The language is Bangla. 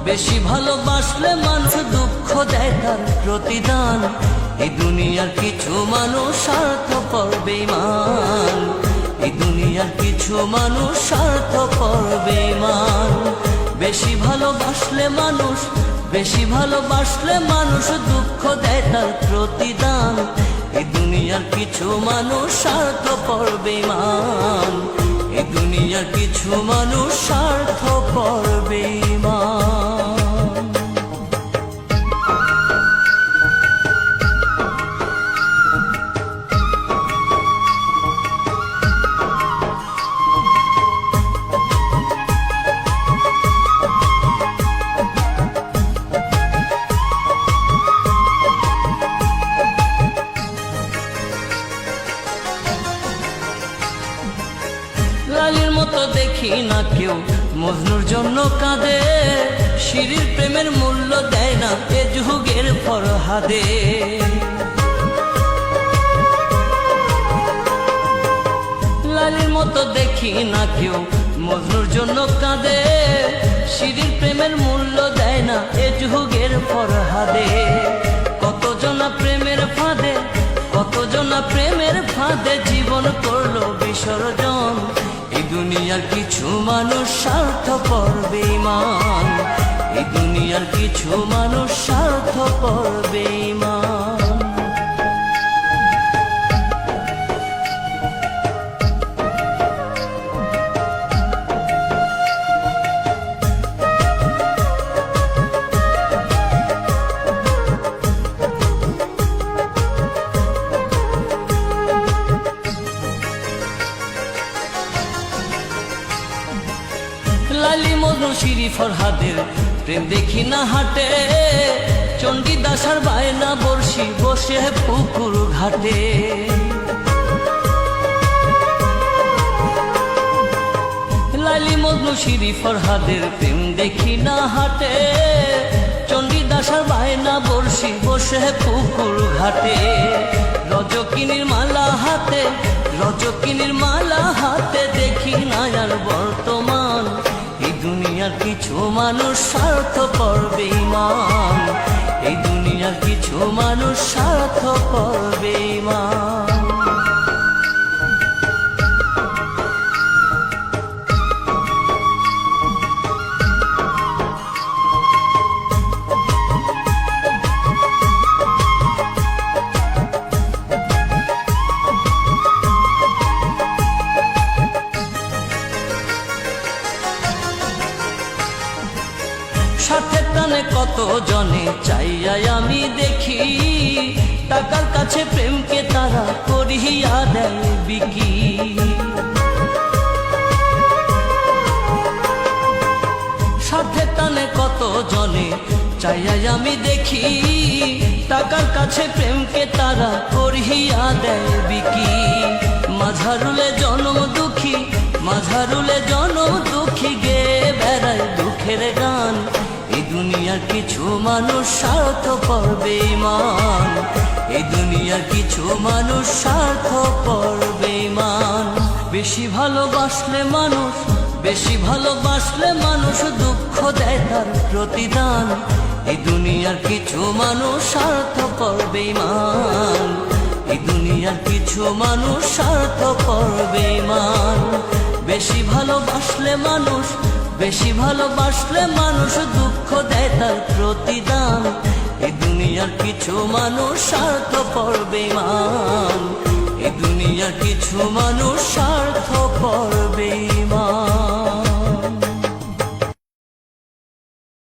বেশি ভালোবাসলে মানুষ দুঃখ দেয় তার প্রতিদান। এই দুনিয়ার কিছু মানুষ স্বার্থপর বেঈমান, এই দুনিয়ার কিছু মানুষ স্বার্থপর বেঈমান। বেশি ভালোবাসলে মানুষ, বেশি ভালোবাসলে মানুষ দুঃখ দেয় তার প্রতিদান। এই দুনিয়ার কিছু মানুষ স্বার্থপর বেঈমান, এই দুনিয়ার কিছু মানুষ স্বার্থপর বেঈমান। লালির মতো দেখি না কেউ মজনুর জন্য কাঁদে, শিরির প্রেমের মূল্য দেয় না এ যুগের ফরহাদে। লালির মতো দেখি না কেউ মজনুর জন্য কাঁদে, শিরির প্রেমের মূল্য দেয় না এ যুগের ফরহাদে। কতজনা প্রেমের ফাঁদে, কতজনা প্রেমের ফাঁদে জীবন করলো বিসর্জন। এই দুনিয়ার কিছু মানুষ স্বার্থপর বেঈমান, এই দুনিয়ার কিছু মানুষ স্বার্থপর বেঈমান। লালি মজনু শিরি ফরহাদের প্রেম দেখি না হাটে, চণ্ডীদাসার বায়না বর্ষি বসে পুকুর ঘাটে। লালি মজনু শিরি ফরহাদের প্রেম দেখি না হাটে, চণ্ডীদাসার বায়না বর্ষি বসে পুকুর ঘাটে। রজকিনীর মালা হাতে, রজকিনীর মালা হাতে দেখি না আর বর্তমান। এই দুনিয়ার কিছু মানুষ স্বার্থপর বেঈমান, এই দুনিয়ার কিছু মানুষ স্বার্থপর বেঈমান। স্বার্থের টানে কত জনে চাইয়া আমি দেখি, টাকার কাছে প্রেমকে তারা করিয়া দেয় বিকি। স্বার্থের টানে কত জনে চাইয়া আমি দেখি, টাকার কাছে প্রেমকে তারা করিয়া দেয় বিকি। মাঝারুলে জনম দুঃখী, মাঝারুলে জনম দুঃখী গে বেড়ায় দুঃখের গান। এই দুনিয়ার কিছু মানুষ স্বার্থপর বেঈমান, এই দুনিয়ার কিছু মানুষ স্বার্থপর বেঈমান। বেশি ভালোবাসলে মানুষ, বেশি ভালোবাসলে মানুষ দুঃখ দেয় তার প্রতিদান। এই দুনিয়ার কিছু মানুষ স্বার্থপর বেঈমান, এই দুনিয়ার কিছু মানুষ স্বার্থপর বেঈমান। বেশি ভালোবাসলে মানুষ, বেশি ভালোবাসলে মানুষ দুঃখ দেয় তার প্রতিদান। এই দুনিয়ার কিছু মানুষ স্বার্থপর বেঈমান, এই দুনিয়ার কিছু মানুষ